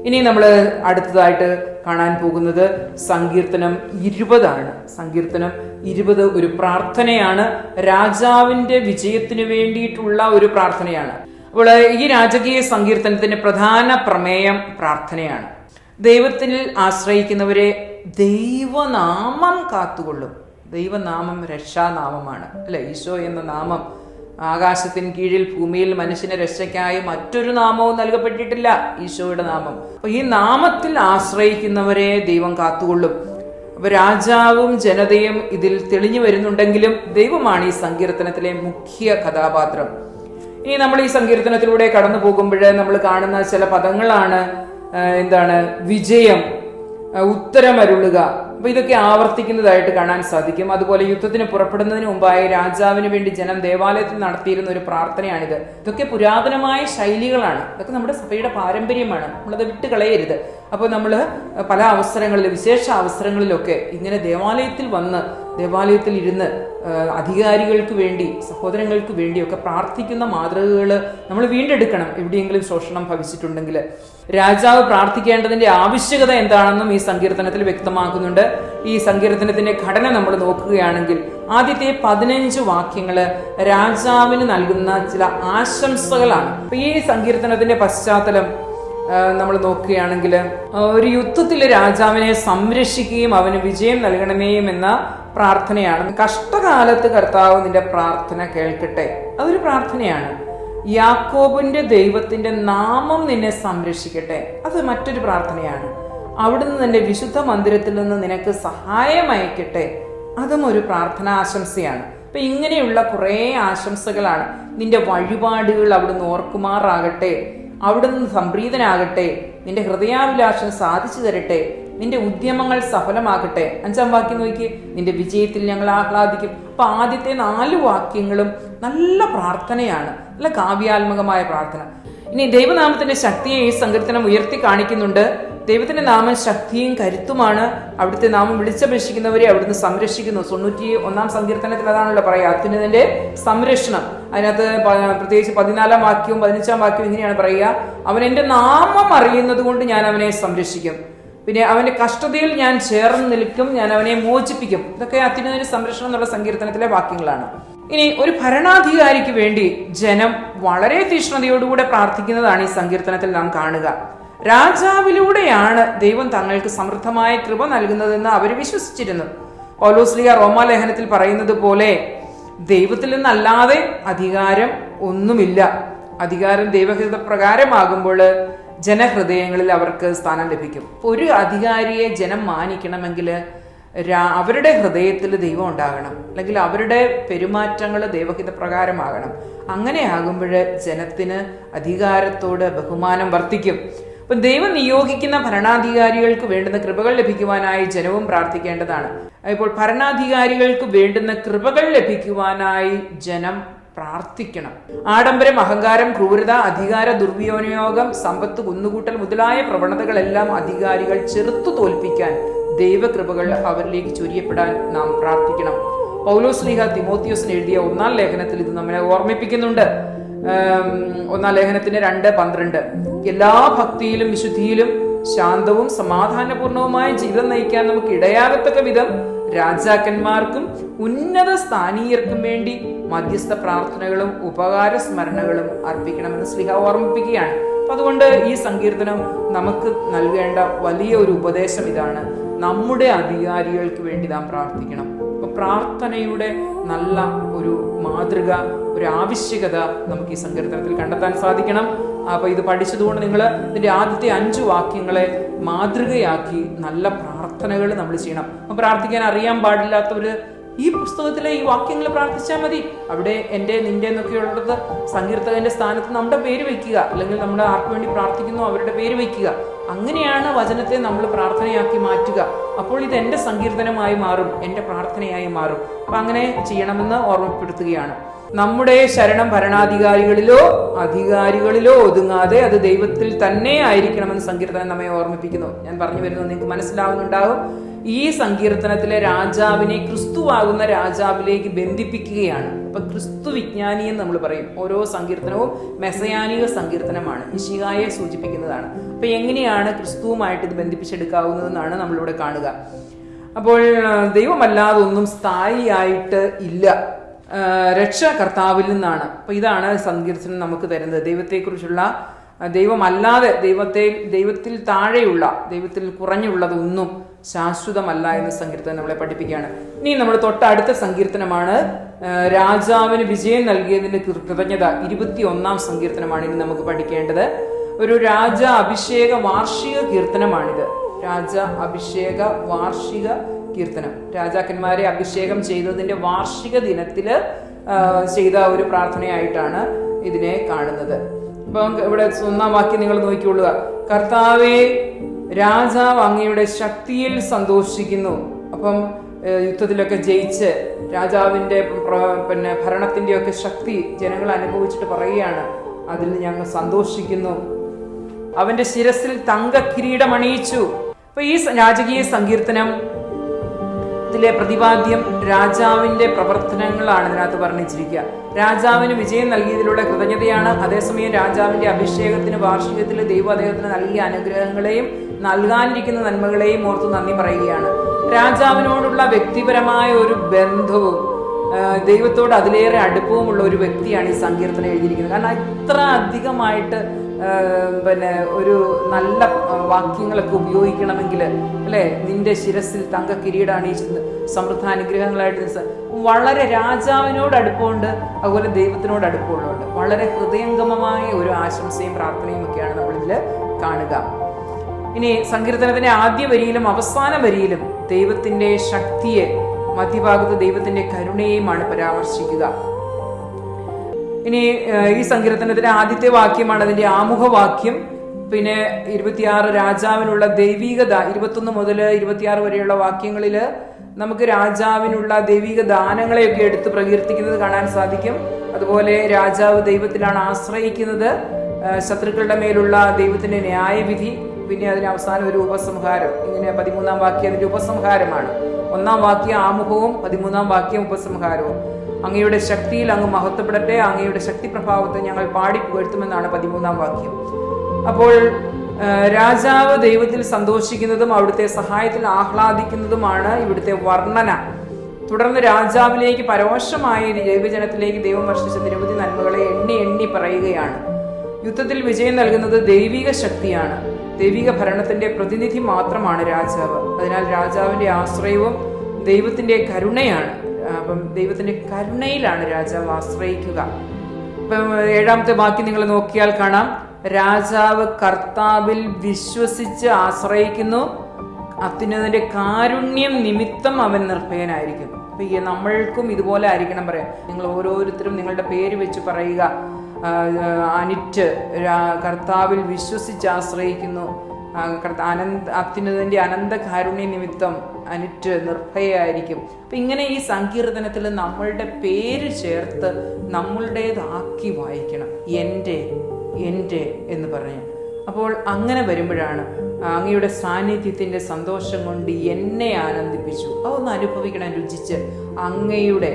ഇനി നമ്മൾ അടുത്തതായിട്ട് കാണാൻ പോകുന്നത് സങ്കീർത്തനം 20 സങ്കീർത്തനം 20 ഒരു പ്രാർത്ഥനയാണ്. രാജാവിന്റെ വിജയത്തിന് വേണ്ടിയിട്ടുള്ള ഒരു പ്രാർത്ഥനയാണ്. അപ്പോൾ ഈ രാജകീയ സങ്കീർത്തനത്തിന്റെ പ്രധാന പ്രമേയം പ്രാർത്ഥനയാണ്. ദൈവത്തിൽ ആശ്രയിക്കുന്നവരെ ദൈവനാമം കാത്തുകൊള്ളും. ദൈവനാമം രക്ഷാനാമമാണ്, അല്ലെ? ഈശോ എന്ന നാമം ആകാശത്തിന് കീഴിൽ ഭൂമിയിൽ മനുഷ്യന് രക്ഷയ്ക്കായി മറ്റൊരു നാമവും നൽകപ്പെട്ടിട്ടില്ല, ഈശോയുടെ നാമം. അപ്പൊ ഈ നാമത്തിൽ ആശ്രയിക്കുന്നവരെ ദൈവം കാത്തുകൊള്ളും. അപ്പൊ രാജാവും ജനതയും ഇതിൽ തെളിഞ്ഞു വരുന്നുണ്ടെങ്കിലും ദൈവമാണ് ഈ സങ്കീർത്തനത്തിലെ മുഖ്യ കഥാപാത്രം. ഇനി നമ്മൾ ഈ സങ്കീർത്തനത്തിലൂടെ കടന്നു പോകുമ്പോൾ നമ്മൾ കാണുന്ന ചില പദങ്ങളാണ് വിജയം, ഉത്തരമരുളുക. അപ്പൊ ഇതൊക്കെ ആവർത്തിക്കുന്നതായിട്ട് കാണാൻ സാധിക്കും. അതുപോലെ യുദ്ധത്തിന് പുറപ്പെടുന്നതിന് മുമ്പായി രാജാവിന് വേണ്ടി ജനം ദേവാലയത്തിൽ നടത്തിയിരുന്ന ഒരു പ്രാർത്ഥനയാണിത്. ഇതൊക്കെ പുരാതനമായ ശൈലികളാണ്. ഇതൊക്കെ നമ്മുടെ സഭയുടെ പാരമ്പര്യമാണ്. നമ്മളത് വിട്ടുകളയരുത്. അപ്പോൾ നമ്മൾ പല അവസരങ്ങളിൽ, വിശേഷ അവസരങ്ങളിലൊക്കെ ഇങ്ങനെ ദേവാലയത്തിൽ ഇരുന്ന് അധികാരികൾക്ക് വേണ്ടി, സഹോദരങ്ങൾക്ക് വേണ്ടിയൊക്കെ പ്രാർത്ഥിക്കുന്ന മാതൃകകൾ നമ്മൾ വീണ്ടെടുക്കണം. എവിടെയെങ്കിലും ശോഷണം ഭവിച്ചിട്ടുണ്ടെങ്കിൽ രാജാവ് പ്രാർത്ഥിക്കേണ്ടതിന്റെ ആവശ്യകത എന്താണെന്നും ഈ സങ്കീർത്തനത്തിൽ വ്യക്തമാക്കുന്നുണ്ട്. ഈ സങ്കീർത്തനത്തിന്റെ ഘടന നമ്മൾ നോക്കുകയാണെങ്കിൽ ആദ്യത്തെ 15 വാക്യങ്ങള് രാജാവിന് നൽകുന്ന ചില ആശംസകളാണ്. ഈ സങ്കീർത്തനത്തിന്റെ പശ്ചാത്തലം നമ്മൾ നോക്കുകയാണെങ്കിൽ ഒരു യുദ്ധത്തിൽ രാജാവിനെ സംരക്ഷിക്കുകയും അവന് വിജയം നൽകണമേയും എന്ന പ്രാർത്ഥനയാണ്. കഷ്ടകാലത്ത് കർത്താവ് നിന്റെ പ്രാർത്ഥന കേൾക്കട്ടെ, അതൊരു പ്രാർത്ഥനയാണ്. യാക്കോബിന്റെ ദൈവത്തിന്റെ നാമം നിന്നെ സംരക്ഷിക്കട്ടെ, അത് മറ്റൊരു പ്രാർത്ഥനയാണ്. അവിടുന്ന് നിന്റെ വിശുദ്ധ മന്ദിരത്തിൽ നിന്ന് നിനക്ക് സഹായം അയക്കട്ടെ, അതും ഒരു പ്രാർത്ഥനാ ആശംസയാണ്. അപ്പൊ ഇങ്ങനെയുള്ള കുറെ ആശംസകളാണ്. നിന്റെ വഴിപാടുകൾ അവിടുന്ന് ഓർക്കുമാറാകട്ടെ, അവിടുന്ന് സംപ്രീതനാകട്ടെ, നിന്റെ ഹൃദയാഭിലാഷം സാധിച്ചു തരട്ടെ, നിന്റെ ഉദ്യമങ്ങൾ സഫലമാകട്ടെ. 5-ാം വാക്യം നോക്കി, നിന്റെ വിജയത്തിൽ ഞങ്ങൾ ആഹ്ലാദിക്കും. അപ്പൊ ആദ്യത്തെ 4 വാക്യങ്ങളും നല്ല പ്രാർത്ഥനയാണ്, നല്ല കാവ്യാത്മകമായ പ്രാർത്ഥന. ഇനി ദൈവനാമത്തിന്റെ ശക്തിയെ ഈ സങ്കീർത്തനം ഉയർത്തി കാണിക്കുന്നുണ്ട്. ദൈവത്തിന്റെ നാമം ശക്തിയും കരുത്തുമാണ്. അവിടുത്തെ നാമം വിളിച്ചപേക്ഷിക്കുന്നവരെ അവിടുന്ന് സംരക്ഷിക്കുന്നു. 91-ാം സങ്കീർത്തനത്തിൽ അതാണല്ലോ പറയാ, അത്യുന്നതന്റെ സംരക്ഷണം. അതിനകത്ത് പ്രത്യേകിച്ച് 14-ാം വാക്യവും 15-ാം വാക്യവും ഇങ്ങനെയാണ് പറയുക, അവൻ എന്റെ നാമം അറിയുന്നത് കൊണ്ട് ഞാൻ അവനെ സംരക്ഷിക്കും, പിന്നെ അവന്റെ കഷ്ടതയിൽ ഞാൻ ചേർന്ന് നിൽക്കും, ഞാൻ അവനെ മോചിപ്പിക്കും. ഇതൊക്കെ അത്യുന്നതന്റെ സംരക്ഷണം എന്നുള്ള സങ്കീർത്തനത്തിലെ വാക്യങ്ങളാണ്. ഇനി ഒരു ഭരണാധികാരിക്ക് വേണ്ടി ജനം വളരെ തീഷ്ണതയോടുകൂടെ പ്രാർത്ഥിക്കുന്നതാണ് ഈ സങ്കീർത്തനത്തിൽ നാം കാണുക. രാജാവിലൂടെയാണ് ദൈവം തങ്ങൾക്ക് സമൃദ്ധമായ കൃപ നൽകുന്നതെന്ന് അവർ വിശ്വസിച്ചിരുന്നു. പൗലോസ്ലീഹ റോമാലേഖനത്തിൽ പറയുന്നത് പോലെ ദൈവത്തിൽ നിന്നല്ലാതെ അധികാരം ഒന്നുമില്ല. അധികാരം ദൈവഹിത പ്രകാരമാകുമ്പോൾ ജനഹൃദയങ്ങളിൽ അവർക്ക് സ്ഥാനം ലഭിക്കും. ഒരു അധികാരിയെ ജനം മാനിക്കണമെങ്കിൽ അവരുടെ ഹൃദയത്തിൽ ദൈവം ഉണ്ടാകണം, അല്ലെങ്കിൽ അവരുടെ പെരുമാറ്റങ്ങൾ ദൈവഹിത പ്രകാരമാകണം. അങ്ങനെ ആകുമ്പോൾ ജനത്തിന് അധികാരത്തോട് ബഹുമാനം വർദ്ധിക്കും. അപ്പം ദൈവം നിയോഗിക്കുന്ന ഭരണാധികാരികൾക്ക് വേണ്ടുന്ന കൃപകൾ ലഭിക്കുവാനായി ജനവും പ്രാർത്ഥിക്കേണ്ടതാണ്. ഇപ്പോൾ ഭരണാധികാരികൾക്ക് വേണ്ടുന്ന കൃപകൾ ലഭിക്കുവാനായി ജനം പ്രാർത്ഥിക്കണം. ആഡംബരം, അഹങ്കാരം, ക്രൂരത, അധികാര ദുർവിനിയോഗം, സമ്പത്ത് കുന്നുകൂട്ടൽ മുതലായ പ്രവണതകളെല്ലാം അധികാരികൾ ചെറുത്തു തോൽപ്പിക്കാൻ ദൈവകൃപകൾ അവരിലേക്ക് ചൊരിയപ്പെടാൻ നാം പ്രാർത്ഥിക്കണം. പൗലോസ്ലീഹ തിമോത്തിയോസിന് എഴുതിയ 1-ാം ലേഖനത്തിൽ ഇത് നമ്മളെ ഓർമ്മിപ്പിക്കുന്നുണ്ട്. 1-ാം ലേഖനത്തിന്റെ 2:12 എല്ലാ ഭക്തിയിലും വിശുദ്ധിയിലും ശാന്തവും സമാധാനപൂർണവുമായ ജീവിതം നയിക്കാൻ നമുക്ക് ഇടയാകത്തക്ക വിധം രാജാക്കന്മാർക്കും ഉന്നത സ്ഥാനീയർക്കും വേണ്ടി മധ്യസ്ഥ പ്രാർത്ഥനകളും ഉപകാര സ്മരണകളും അർപ്പിക്കണമെന്ന് സ്ലീഹ ഓർമ്മിപ്പിക്കുകയാണ്. അപ്പൊ അതുകൊണ്ട് ഈ സങ്കീർത്തനം നമുക്ക് നൽകേണ്ട വലിയ ഒരു ഉപദേശം ഇതാണ്: നമ്മുടെ അധികാരികൾക്ക് വേണ്ടി നാം പ്രാർത്ഥിക്കണം. അപ്പൊ പ്രാർത്ഥനയുടെ നല്ല ഒരു മാതൃക, ഒരു ആവശ്യകത നമുക്ക് ഈ സങ്കീർത്തനത്തിൽ കണ്ടെത്താൻ സാധിക്കണം. അപ്പൊ ഇത് പഠിച്ചതുകൊണ്ട് നിങ്ങൾ ഇതിന്റെ ആദ്യത്തെ 5 വാക്യങ്ങളെ മാതൃകയാക്കി നല്ല പ്രാർത്ഥനകൾ നമ്മൾ ചെയ്യണം. അപ്പൊ പ്രാർത്ഥിക്കാൻ അറിയാൻ പാടില്ലാത്തവര് ഈ പുസ്തകത്തിലെ ഈ വാക്യങ്ങൾ പ്രാർത്ഥിച്ചാൽ മതി. അവിടെ എൻ്റെ, നിന്റെ എന്നൊക്കെയുള്ളത് സങ്കീർത്തകന്റെ സ്ഥാനത്ത് നമ്മുടെ പേര് വെക്കുക, അല്ലെങ്കിൽ നമ്മൾ ആർക്ക് വേണ്ടി പ്രാർത്ഥിക്കുന്നു അവരുടെ പേര് വെക്കുക. അങ്ങനെയാണ് വചനത്തെ നമ്മൾ പ്രാർത്ഥനയാക്കി മാറ്റുക. അപ്പോൾ ഇത് എൻ്റെ സങ്കീർത്തനമായി മാറും, എൻ്റെ പ്രാർത്ഥനയായി മാറും. അപ്പൊ അങ്ങനെ ചെയ്യണമെന്ന് ഓർമ്മപ്പെടുത്തുകയാണ്. നമ്മുടെ ശരണം ഭരണാധികാരികളിലോ അധികാരികളിലോ ഒതുങ്ങാതെ അത് ദൈവത്തിൽ തന്നെ ആയിരിക്കണമെന്ന് സങ്കീർത്തനം നമ്മെ ഓർമ്മിപ്പിക്കുന്നു. ഞാൻ പറഞ്ഞു വരുന്നത് നിങ്ങൾക്ക് മനസ്സിലാവുന്നുണ്ടാവും. ഈ സങ്കീർത്തനത്തിലെ രാജാവിനെ ക്രിസ്തുവാകുന്ന രാജാവിലേക്ക് ബന്ധിപ്പിക്കുകയാണ്. അപ്പൊ ക്രിസ്തു വിജ്ഞാനി എന്ന് നമ്മൾ പറയും. ഓരോ സങ്കീർത്തനവും മെസയാനിക സങ്കീർത്തനമാണ്, മിശിഹായെ സൂചിപ്പിക്കുന്നതാണ്. അപ്പൊ എങ്ങനെയാണ് ക്രിസ്തുവുമായിട്ട് ഇത് ബന്ധിപ്പിച്ചെടുക്കാവുന്നതെന്നാണ് നമ്മളിവിടെ കാണുക. അപ്പോൾ ദൈവമല്ലാതെ ഒന്നും സ്ഥായിയായിട്ട് ഇല്ല, രക്ഷ കർത്താവിൽ നിന്നാണ്. അപ്പൊ ഇതാണ് സങ്കീർത്തനം നമുക്ക് തരുന്നത്. ദൈവത്തെക്കുറിച്ചുള്ള, ദൈവമല്ലാതെ ദൈവത്തിൽ താഴെയുള്ള, ദൈവത്തിൽ കുറഞ്ഞുള്ളതൊന്നും ശാശ്വതമല്ല എന്ന് സങ്കീർത്തനം നമ്മളെ പഠിപ്പിക്കുകയാണ്. ഇനി നമ്മൾ തൊട്ടടുത്ത സങ്കീർത്തനമാണ് രാജാവിന് വിജയം നൽകിയതിന്റെ കൃതജ്ഞത. 21 സങ്കീർത്തനമാണ് ഇനി നമുക്ക് പഠിക്കേണ്ടത്. ഒരു രാജ അഭിഷേക വാർഷിക കീർത്തനമാണിത്. രാജ അഭിഷേക വാർഷിക കീർത്തനം, രാജാക്കന്മാരെ അഭിഷേകം ചെയ്തതിന്റെ വാർഷിക ദിനത്തില് ചെയ്ത ഒരു പ്രാർത്ഥനയായിട്ടാണ് ഇതിനെ കാണുന്നത്. അപ്പം ഇവിടെ 1 വാക്യം നിങ്ങൾ നോക്കിക്കൊള്ളുക. കർത്താവേ, രാജാവ് അങ്ങയുടെ ശക്തിയിൽ സന്തോഷിക്കുന്നു. അപ്പം യുദ്ധത്തിലൊക്കെ ജയിച്ച് രാജാവിന്റെ ഭരണത്തിന്റെ ഒക്കെ ശക്തി ജനങ്ങൾ അനുഭവിച്ചിട്ട് പറയുകയാണ്, അതിൽ ഞങ്ങൾ സന്തോഷിക്കുന്നു. അവന്റെ ശിരസിൽ തങ്ക കിരീടം അണിയിച്ചു. അപ്പൊ ഈ രാജകീയ സങ്കീർത്തനം ത്തിലെ പ്രതിപാദ്യം രാജാവിന്റെ പ്രവർത്തനങ്ങളാണ് ഇതിനകത്ത് വർണ്ണിച്ചിരിക്കുക. രാജാവിന് വിജയം നൽകിയതിലൂടെ കൃതജ്ഞതയാണ്. അതേസമയം രാജാവിന്റെ അഭിഷേകത്തിന് വാർഷികത്തിൽ ദൈവം അദ്ദേഹത്തിന് നൽകിയ അനുഗ്രഹങ്ങളെയും നൽകാനിരിക്കുന്ന നന്മകളെയും ഓർത്ത് നന്ദി പറയുകയാണ്. രാജാവിനോടുള്ള വ്യക്തിപരമായ ഒരു ബന്ധവും ദൈവത്തോട് അതിലേറെ അടുപ്പവുമുള്ള ഒരു വ്യക്തിയാണ് ഈ സങ്കീർത്തനം എഴുതിയിരിക്കുന്നത്. കാരണം ഇത്ര അധികമായിട്ട് ഒരു നല്ല വാക്യങ്ങളൊക്കെ ഉപയോഗിക്കണമെങ്കിൽ അല്ലെ, നിന്റെ ശിരസിൽ തങ്ക കിരീടം അണിയിച്ചത് സമൃദ്ധ അനുഗ്രഹങ്ങളായിട്ട് വളരെ രാജാവിനോട് അടുപ്പമുണ്ട്, അതുപോലെ ദൈവത്തിനോട് അടുപ്പമുള്ളതുണ്ട്. വളരെ ഹൃദയംഗമമായ ഒരു ആശംസയും പ്രാർത്ഥനയും ഒക്കെയാണ് നമ്മളിതിൽ കാണുക. ഇനി സങ്കീർത്തനത്തിന്റെ ആദ്യ വരിയിലും അവസാന വരിയിലും ദൈവത്തിന്റെ ശക്തിയെ, മധ്യഭാഗത്ത് ദൈവത്തിന്റെ കരുണയെയുമാണ് പരാമർശിക്കുക. ഇനി ഈ സങ്കീർത്തനത്തിന്റെ ആദ്യത്തെ വാക്യമാണ് അതിന്റെ ആമുഖവാക്യം. പിന്നെ 26 രാജാവിനുള്ള ദൈവികത, 21 മുതൽ 26 വരെയുള്ള വാക്യങ്ങളില് നമുക്ക് രാജാവിനുള്ള ദൈവിക ദാനങ്ങളെയൊക്കെ എടുത്ത് പ്രകീർത്തിക്കുന്നത് കാണാൻ സാധിക്കും. അതുപോലെ രാജാവ് ദൈവത്തിലാണ് ആശ്രയിക്കുന്നത്, ശത്രുക്കളുടെ മേലുള്ള ദൈവത്തിന്റെ ന്യായവിധി, പിന്നെ അതിന് അവസാനം ഒരു ഉപസംഹാരം. ഇങ്ങനെ 13 വാക്യം അതിന്റെ ഉപസംഹാരമാണ്. 1 വാക്യം ആമുഖവും 13 വാക്യം ഉപസംഹാരവും. അങ്ങയുടെ ശക്തിയിൽ അങ്ങ് മഹത്വപ്പെടട്ടെ, അങ്ങയുടെ ശക്തി പ്രഭാവത്തെ ഞങ്ങൾ പാടി പുകഴ്ത്തുമെന്നാണ് 13 വാക്യം. അപ്പോൾ രാജാവ് ദൈവത്തിൽ സന്തോഷിക്കുന്നതും അവിടുത്തെ സഹായത്തിൽ ആഹ്ലാദിക്കുന്നതുമാണ് ഇവിടുത്തെ വർണ്ണന. തുടർന്ന് രാജാവിലേക്ക് പരോക്ഷമായ ദൈവജനത്തിലേക്ക് ദൈവം വർഷിച്ച നിരവധി നന്മകളെ എണ്ണി എണ്ണി പറയുകയാണ്. യുദ്ധത്തിൽ വിജയം നൽകുന്നത് ദൈവിക ശക്തിയാണ്. ദൈവിക ഭരണത്തിന്റെ പ്രതിനിധി മാത്രമാണ് രാജാവ്. അതിനാൽ രാജാവിന്റെ ആശ്രയവും ദൈവത്തിന്റെ കരുണയാണ്. അപ്പം ദൈവത്തിന്റെ കരുണയിലാണ് രാജാവ് ആശ്രയിക്കുക. ഇപ്പം 7ാമത്തെ വാക്യം നിങ്ങൾ നോക്കിയാൽ കാണാം, രാജാവ് കർത്താവിൽ വിശ്വസിച്ച് ആശ്രയിക്കുന്നു, അത്യുന്നതന്റെ കാരുണ്യം നിമിത്തം അവൻ നിർഭയനായിരിക്കും. അപ്പൊ നമ്മൾക്കും ഇതുപോലെ ആയിരിക്കണം പറയാം. നിങ്ങൾ ഓരോരുത്തരും നിങ്ങളുടെ പേര് വെച്ച് പറയുക, അനിറ്റ് കർത്താവിൽ വിശ്വസിച്ച് ആശ്രയിക്കുന്നു, അത്യുന്നതന്റെ അനന്ത കാരുണ്യ നിമിത്തം അനിറ്റ് നിർഭയായിരിക്കും. അപ്പൊ ഇങ്ങനെ ഈ സങ്കീർത്തനത്തിൽ നമ്മളുടെ പേര് ചേർത്ത് നമ്മളുടേതാക്കി വായിക്കണം. എൻ്റെ എന്ന് പറഞ്ഞ്. അപ്പോൾ അങ്ങനെ വരുമ്പോഴാണ് അങ്ങയുടെ സാന്നിധ്യത്തിന്റെ സന്തോഷം കൊണ്ട് എന്നെ ആനന്ദിപ്പിച്ചു. അതൊന്ന് അനുഭവിക്കണം, രുചിച്ച്. അങ്ങയുടെ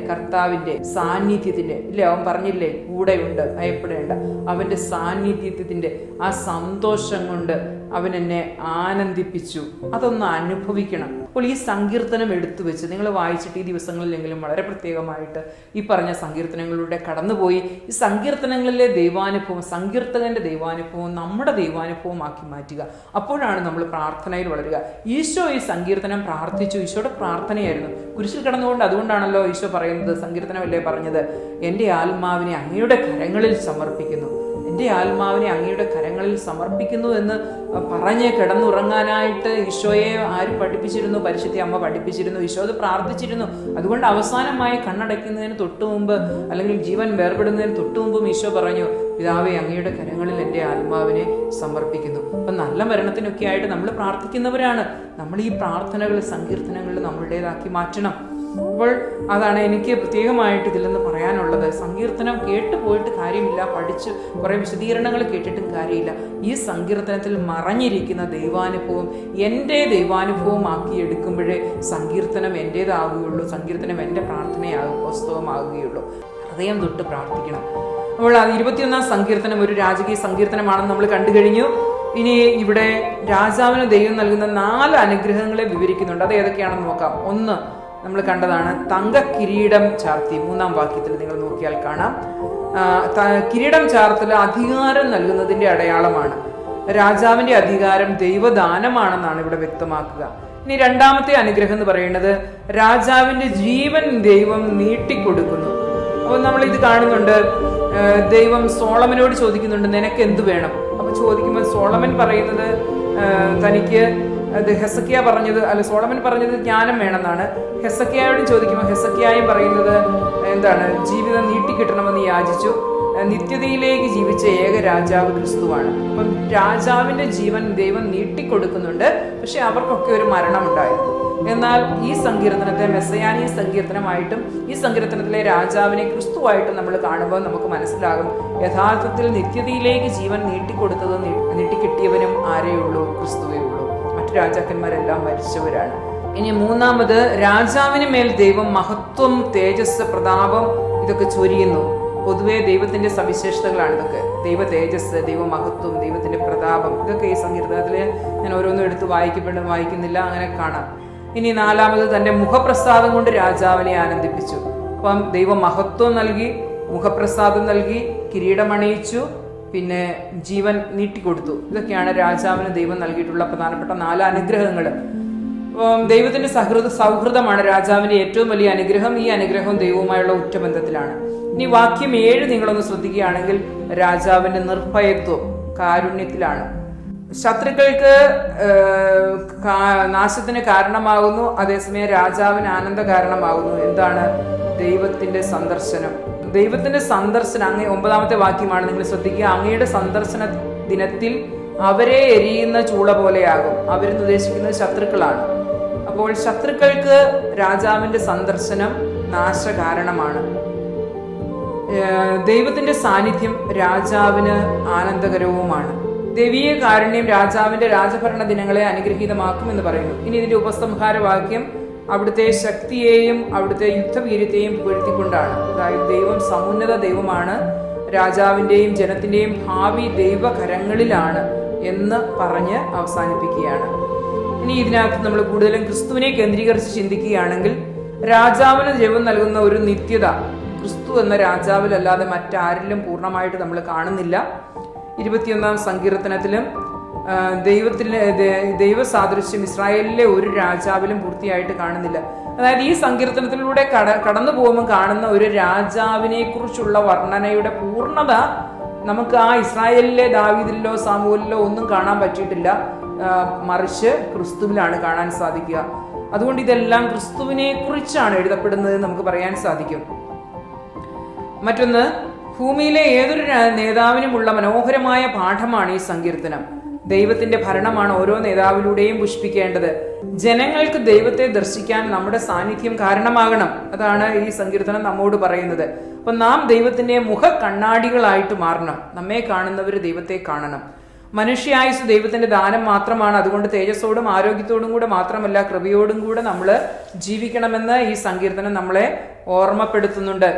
കർത്താവിന്റെ സാന്നിധ്യത്തിന്റെ, ഇല്ലേ, അവൻ പറഞ്ഞില്ലേ കൂടെയുണ്ട്, ഭയപ്പെടേണ്ട. അവന്റെ സാന്നിധ്യത്തിന്റെ ആ സന്തോഷം കൊണ്ട് അവൻ എന്നെ ആനന്ദിപ്പിച്ചു. അതൊന്ന് അനുഭവിക്കണം. അപ്പോൾ ഈ സങ്കീർത്തനം എടുത്തു വെച്ച് നിങ്ങൾ വായിച്ചിട്ട് ഈ ദിവസങ്ങളിലെങ്കിലും വളരെ പ്രത്യേകമായിട്ട് ഈ പറഞ്ഞ സങ്കീർത്തനങ്ങളിലൂടെ കടന്നുപോയി ഈ സങ്കീർത്തനങ്ങളിലെ ദൈവാനുഭവം, സങ്കീർത്തകന്റെ ദൈവാനുഭവം നമ്മുടെ ദൈവാനുഭവമാക്കി മാറ്റുക. അപ്പോഴാണ് നമ്മൾ പ്രാർത്ഥനയിൽ വളരുക. ഈശോ ഈ സങ്കീർത്തനം പ്രാർത്ഥിച്ചു. ഈശോയുടെ പ്രാർത്ഥനയായിരുന്നു. കുരിശിൽ കിടന്നുകൊണ്ട്, അതുകൊണ്ടാണല്ലോ ഈശോ പറയുന്നത്, സങ്കീർത്തനമല്ലേ പറഞ്ഞത്, എൻ്റെ ആത്മാവിനെ അങ്ങയുടെ കരങ്ങളിൽ സമർപ്പിക്കുന്നു, എൻ്റെ ആത്മാവിനെ അങ്ങയുടെ കരങ്ങളിൽ സമർപ്പിക്കുന്നു എന്ന് പറഞ്ഞ് കിടന്നുറങ്ങാനായിട്ട് ഈശോയെ ആര് പഠിപ്പിച്ചിരുന്നു? പരിശുദ്ധ അമ്മ പഠിപ്പിച്ചിരുന്നു. ഈശോ അത് പ്രാർത്ഥിച്ചിരുന്നു. അതുകൊണ്ട് അവസാനമായി കണ്ണടയ്ക്കുന്നതിന് തൊട്ടു മുമ്പ്, അല്ലെങ്കിൽ ജീവൻ വേർപെടുന്നതിന് തൊട്ടു മുമ്പും ഈശോ പറഞ്ഞു, പിതാവേ, അങ്ങയുടെ കരങ്ങളിൽ എൻ്റെ ആത്മാവിനെ സമർപ്പിക്കുന്നു. അപ്പം നല്ല മരണത്തിനൊക്കെ ആയിട്ട് നമ്മൾ പ്രാർത്ഥിക്കുന്നവരാണ്. നമ്മൾ ഈ പ്രാർത്ഥനകൾ, സങ്കീർത്തനങ്ങൾ നമ്മളുടേതാക്കി മാറ്റണം. അപ്പോൾ അതാണ് എനിക്ക് പ്രത്യേകമായിട്ട് ഇതിൽ നിന്ന് പറയാനുള്ളത്. സങ്കീർത്തനം കേട്ടു പോയിട്ട് കാര്യമില്ല, പഠിച്ച് കുറേ വിശദീകരണങ്ങൾ കേട്ടിട്ടും കാര്യമില്ല. ഈ സങ്കീർത്തനത്തിൽ മറഞ്ഞിരിക്കുന്ന ദൈവാനുഭവം എൻ്റെ ദൈവാനുഭവം ആക്കി എടുക്കുമ്പോഴേ സങ്കീർത്തനം എൻ്റേതാവുകയുള്ളൂ, സങ്കീർത്തനം എൻ്റെ പുസ്തകമാകുകയുള്ളൂ. ഹൃദയം തൊട്ട് പ്രാർത്ഥിക്കണം. അപ്പോൾ 21-ാം സങ്കീർത്തനം ഒരു രാജകീയ സങ്കീർത്തനമാണെന്ന് നമ്മൾ കണ്ടു കഴിഞ്ഞു. ഇനി ഇവിടെ രാജാവിന് ദൈവം നൽകുന്ന 4 അനുഗ്രഹങ്ങളെ വിവരിക്കുന്നുണ്ട്. അത് ഏതൊക്കെയാണെന്ന് നോക്കാം. ഒന്ന് നമ്മൾ കണ്ടതാണ്, തങ്ക കിരീടം ചാർത്തി. 3-ാം വാക്യത്തിൽ നിങ്ങൾ നോക്കിയാൽ കാണാം. കിരീടം ചാർത്തൽ അധികാരം നൽകുന്നതിന്റെ അടയാളമാണ്. രാജാവിന്റെ അധികാരം ദൈവദാനമാണെന്നാണ് ഇവിടെ വ്യക്തമാക്കുക. ഇനി 2ാമത്തെ അനുഗ്രഹം എന്ന് പറയുന്നത് രാജാവിന്റെ ജീവൻ ദൈവം നീട്ടിക്കൊടുക്കുന്നു. അപ്പോൾ നമ്മൾ ഇത് കാണുന്നുണ്ട്. ദൈവം സോളമനോട് ചോദിക്കുന്നുണ്ട്, നിനക്ക് എന്ത് വേണം? അപ്പൊ ചോദിക്കുമ്പോൾ സോളമൻ പറയുന്നത് തനിക്ക് സോളമൻ പറഞ്ഞത് ജ്ഞാനം വേണമെന്നാണ്. ഹെസക്കിയായോടും ചോദിക്കുമ്പോൾ ഹെസക്കിയായും പറയുന്നത് എന്താണ്? ജീവിതം നീട്ടിക്കിട്ടണമെന്ന് യാചിച്ചു. നിത്യതയിലേക്ക് ജീവിച്ച ഏക രാജാവ് ക്രിസ്തുവാണ്. അപ്പം രാജാവിന്റെ ജീവൻ ദൈവം നീട്ടിക്കൊടുക്കുന്നുണ്ട്. പക്ഷെ അവർക്കൊക്കെ ഒരു മരണമുണ്ടായിരുന്നു. എന്നാൽ ഈ സങ്കീർത്തനത്തെ മെസ്സയാനി സങ്കീർത്തനമായിട്ടും ഈ സങ്കീർത്തനത്തിലെ രാജാവിനെ ക്രിസ്തുവായിട്ടും നമ്മൾ കാണുമ്പോൾ നമുക്ക് മനസ്സിലാകും, യഥാർത്ഥത്തിൽ നിത്യതയിലേക്ക് ജീവൻ നീട്ടിക്കിട്ടിയവനും ആരെയുള്ളൂ? ക്രിസ്തുവേ ഉള്ളൂ. മറ്റു രാജാക്കന്മാരെല്ലാം മരിച്ചവരാണ്. ഇനി 3ാമത്, രാജാവിന് മേൽ ദൈവം മഹത്വം, തേജസ്, പ്രതാപം ഇതൊക്കെ ചൊരിയുന്നു. പൊതുവെ ദൈവത്തിന്റെ സവിശേഷതകളാണ് ഇതൊക്കെ. ദൈവ തേജസ്, ദൈവ മഹത്വം, ദൈവത്തിന്റെ പ്രതാപം, ഇതൊക്കെ ഈ സങ്കീർത്തനത്തില് ഞാൻ ഓരോന്നും എടുത്ത് വായിക്കുന്നില്ല, അങ്ങനെ കാണാം. ഇനി 4ാമത്, തന്റെ മുഖപ്രസാദം കൊണ്ട് രാജാവിനെ ആനന്ദിപ്പിച്ചു. അപ്പം ദൈവ മഹത്വം നൽകി, മുഖപ്രസാദം നൽകി, കിരീടമണിയിച്ചു, പിന്നെ ജീവൻ നീട്ടിക്കൊടുത്തു. ഇതൊക്കെയാണ് രാജാവിന് ദൈവം നൽകിയിട്ടുള്ള പ്രധാനപ്പെട്ട 4 അനുഗ്രഹങ്ങൾ. ദൈവത്തിന്റെ സൗഹൃദമാണ് രാജാവിന്റെ ഏറ്റവും വലിയ അനുഗ്രഹം. ഈ അനുഗ്രഹവും ദൈവവുമായുള്ള ഉറ്റബന്ധത്തിലാണ്. ഇനി വാക്യം 7 നിങ്ങളൊന്ന് ശ്രദ്ധിക്കുകയാണെങ്കിൽ രാജാവിന്റെ നിർഭയത്വം കാരുണ്യത്തിലാണ്. ശത്രുക്കൾക്ക് നാശത്തിന് കാരണമാകുന്നു, അതേസമയം രാജാവിന് ആനന്ദ കാരണമാകുന്നു. എന്താണ്? ദൈവത്തിന്റെ സന്ദർശനം. ദൈവത്തിന്റെ സന്ദർശനം അങ്ങേ 9ാമത്തെ വാക്യമാണ്, നിങ്ങൾ ശ്രദ്ധിക്കുക. അങ്ങയുടെ സന്ദർശന ദിനത്തിൽ അവരെ എരിയുന്ന ചൂള പോലെയാകും. അവരെന്ന് ഉദ്ദേശിക്കുന്നത് ശത്രുക്കളാണ്. അപ്പോൾ ശത്രുക്കൾക്ക് രാജാവിന്റെ സന്ദർശനം നാശകാരണമാണ്. ദൈവത്തിന്റെ സാന്നിധ്യം രാജാവിന് ആനന്ദകരവുമാണ്. ദൈവീയ കാരുണ്യം രാജാവിന്റെ രാജഭരണ ദിനങ്ങളെ അനുഗ്രഹീതമാക്കുമെന്ന് പറയുന്നു. ഇനി ഇതിന്റെ ഉപസംഹാര വാക്യം അവിടുത്തെ ശക്തിയെയും അവിടുത്തെ യുദ്ധവീര്യത്തെയും പുകഴ്ത്തിക്കൊണ്ടാണ്. അതായത് ദൈവം സമുന്നത ദൈവമാണ്, രാജാവിന്റെയും ജനത്തിന്റെയും ഭാവി ദൈവകരങ്ങളിലാണ് എന്ന് പറഞ്ഞ് അവസാനിപ്പിക്കുകയാണ്. ഇനി ഇതിനകത്ത് നമ്മൾ കൂടുതലും ക്രിസ്തുവിനെ കേന്ദ്രീകരിച്ച് ചിന്തിക്കുകയാണെങ്കിൽ രാജാവിന് ദൈവം നൽകുന്ന ഒരു നിത്യത ക്രിസ്തു എന്ന രാജാവിലല്ലാതെ മറ്റാരിലും പൂർണ്ണമായിട്ട് നമ്മൾ കാണുന്നില്ല. 21-ാം സങ്കീർത്തനത്തിലും ദൈവസാദൃശ്യം ഇസ്രായേലിലെ ഒരു രാജാവിലും പൂർത്തിയായിട്ട് കാണുന്നില്ല. അതായത് ഈ സങ്കീർത്തനത്തിലൂടെ കടന്നു പോകുമ്പോൾ കാണുന്ന ഒരു രാജാവിനെ കുറിച്ചുള്ള വർണ്ണനയുടെ പൂർണ്ണത നമുക്ക് ആ ഇസ്രായേലിലെ ദാവീദിലോ സാമൂലിലോ ഒന്നും കാണാൻ പറ്റിയിട്ടില്ല. മറിച്ച് ക്രിസ്തുവിലാണ് കാണാൻ സാധിക്കുക. അതുകൊണ്ട് ഇതെല്ലാം ക്രിസ്തുവിനെ കുറിച്ചാണ് എഴുതപ്പെടുന്നത് നമുക്ക് പറയാൻ സാധിക്കും. മറ്റൊന്ന്, ഭൂമിയിലെ ഏതൊരു നേതാവിനുമുള്ള മനോഹരമായ പാഠമാണ് ഈ സങ്കീർത്തനം. ദൈവത്തിന്റെ ഭരണമാണ് ഓരോ നേതാവിലൂടെയും പുഷ്പിക്കേണ്ടത്. ജനങ്ങൾക്ക് ദൈവത്തെ ദർശിക്കാൻ നമ്മുടെ സാന്നിധ്യം കാരണമാകണം. അതാണ് ഈ സങ്കീർത്തനം നമ്മോട് പറയുന്നത്. അപ്പൊ നാം ദൈവത്തിന്റെ മുഖ കണ്ണാടികളായിട്ട് മാറണം. നമ്മെ കാണുന്നവർ ദൈവത്തെ കാണണം. മനുഷ്യായുസ് ദൈവത്തിന്റെ ദാനം മാത്രമാണ്. അതുകൊണ്ട് തേജസ്സോടും ആരോഗ്യത്തോടും കൂടെ മാത്രമല്ല, കൃപയോടും കൂടെ നമ്മൾ ജീവിക്കണമെന്ന് ഈ സങ്കീർത്തനം നമ്മളെ ഓർമ്മപ്പെടുത്തുന്നുണ്ട്.